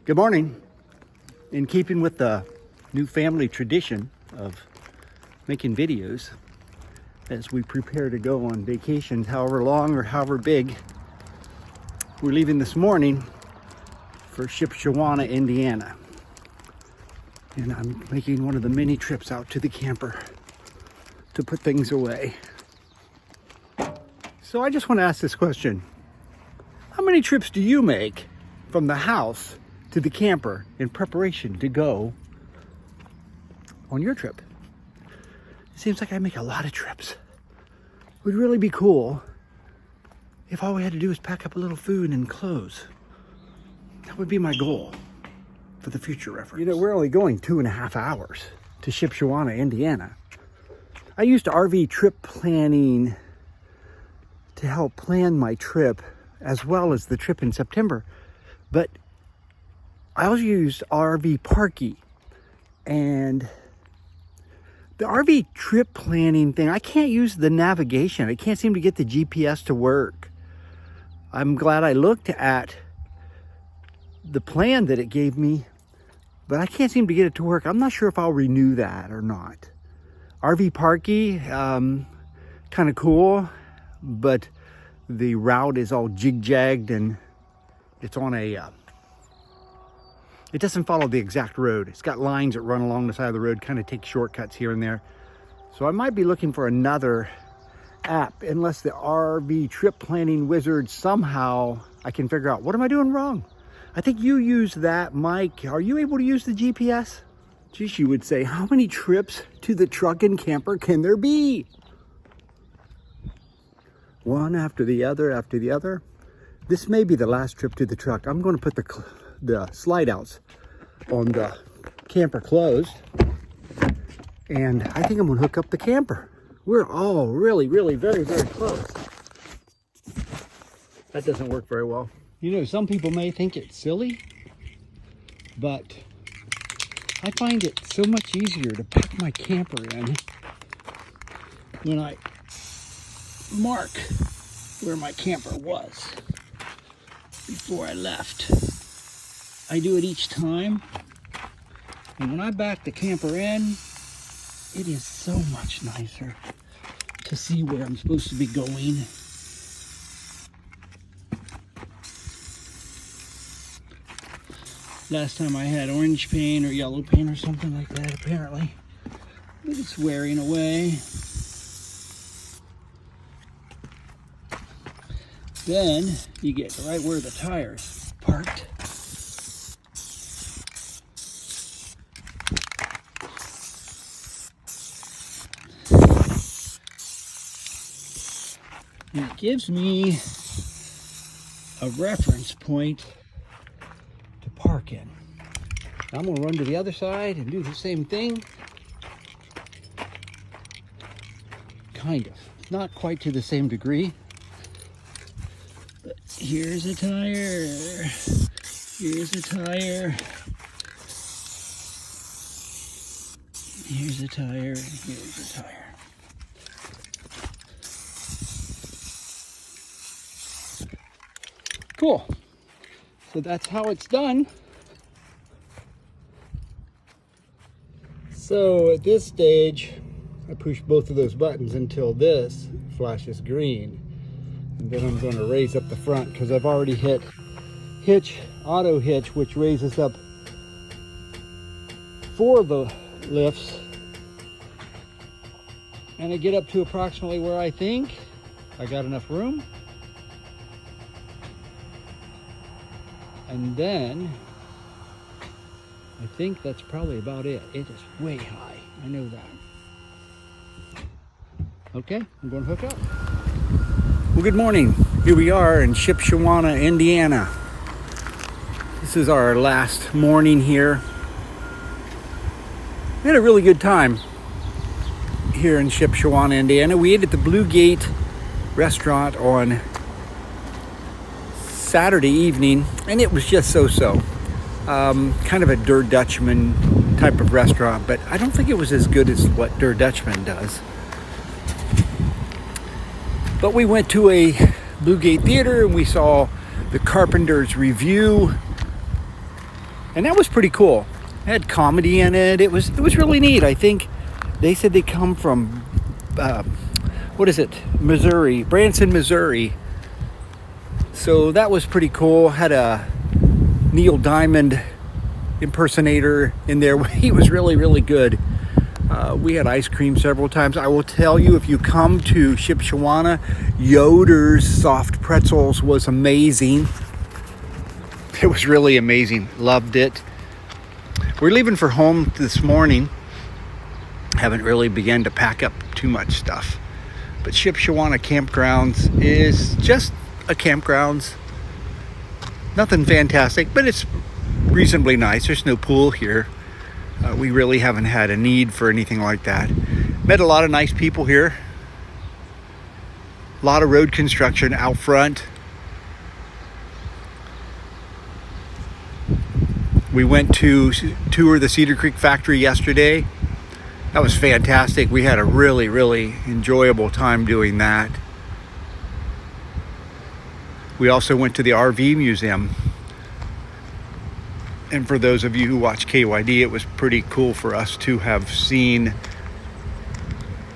Good morning. In keeping with the new family tradition of making videos as we prepare to go on vacations, however long or however big, we're leaving this morning for Shipshewana, Indiana. And I'm making one of the many trips out to the camper to put things away. So I just want to ask this question. How many trips do you make from the house to the camper in preparation to go on your trip? It seems like I make a lot of trips. It would really be cool if all we had to do was pack up a little food and clothes. That would be my goal for the future reference. You know, we're only going 2.5 hours to Shipshewana, Indiana. I used RV trip planning to help plan my trip as well as the trip in September, but I also used RV Parky, and the RV trip planning thing, I can't use the navigation. I can't seem to get the GPS to work. I'm glad I looked at the plan that it gave me, but I can't seem to get it to work. I'm not sure if I'll renew that or not. RV Parky, kind of cool, but the route is all jig-jagged and it's on a it doesn't follow the exact road. It's got lines that run along the side of the road, kind of take shortcuts here and there. So I might be looking for another app, unless the RV trip planning wizard somehow I can figure out, what am I doing wrong? I think you use that, Mike. Are you able to use the GPS? Geez, you would say, how many trips to the truck and camper can there be? One after the other after the other. This may be the last trip to the truck. I'm going to put the slide outs on the camper closed, and I think I'm going to hook up the camper. We're all really very close. That doesn't work very well. You know, some people may think it's silly, but I find it so much easier to pack my camper in when I mark where my camper was before I left. I do it each time, and when I back the camper in, it is so much nicer to see where I'm supposed to be going. Last time I had orange paint or yellow paint or something like that, apparently, but it's wearing away. Then you get right where the tires parked. And it gives me a reference point to park in. I'm going to run to the other side and do the same thing. Kind of. Not quite to the same degree. But here's a tire. Here's a tire. Here's a tire. Here's a tire. Cool. So that's how it's done. So at this stage, I push both of those buttons until this flashes green. And then I'm going to raise up the front because I've already hit hitch, auto hitch, which raises up 4 of the lifts. And I get up to approximately where I think I got enough room. And then I think that's probably about it. It is way high. I know that. Okay, I'm going to hook up. Well, good morning. Here we are in Shipshewana, Indiana. This is our last morning here. We had a really good time here in Shipshewana, Indiana. We ate at the Blue Gate restaurant on Saturday evening, and it was just so-so. Kind of a Der Dutchman type of restaurant, but I don't think it was as good as what Der Dutchman does. But we went to a Blue Gate Theater and we saw The Carpenter's Review. And that was pretty cool. It had comedy in it. It was really neat. I think they said they come from Missouri, Branson, Missouri. So that was pretty cool. Had a Neil Diamond impersonator in there. He was really, really good. We had ice cream several times. I will tell you, if you come to Shipshewana, Yoder's soft pretzels was amazing. It was really amazing. Loved it. We're leaving for home this morning. Haven't really begun to pack up too much stuff. But Shipshewana Campgrounds is just a campgrounds. Nothing fantastic, but it's reasonably nice. There's no pool here. We really haven't had a need for anything like that. Met a lot of nice people here. A lot of road construction out front. We went to tour the Cedar Creek factory yesterday. That was fantastic. We had a really, really enjoyable time doing that. We also went to the RV museum. And for those of you who watch KYD, it was pretty cool for us to have seen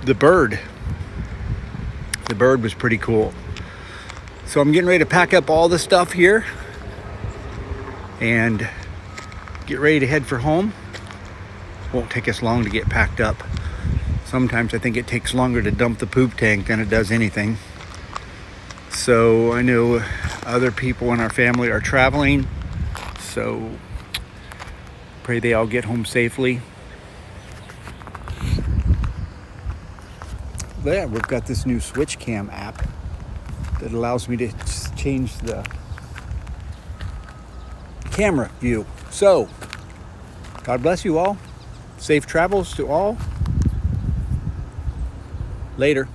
the bird. The bird was pretty cool. So I'm getting ready to pack up all the stuff here and get ready to head for home. Won't take us long to get packed up. Sometimes I think it takes longer to dump the poop tank than it does anything. So I know other people in our family are traveling. So pray they all get home safely. But yeah, we've got this new Switch Cam app that allows me to change the camera view. So, God bless you all. Safe travels to all. Later.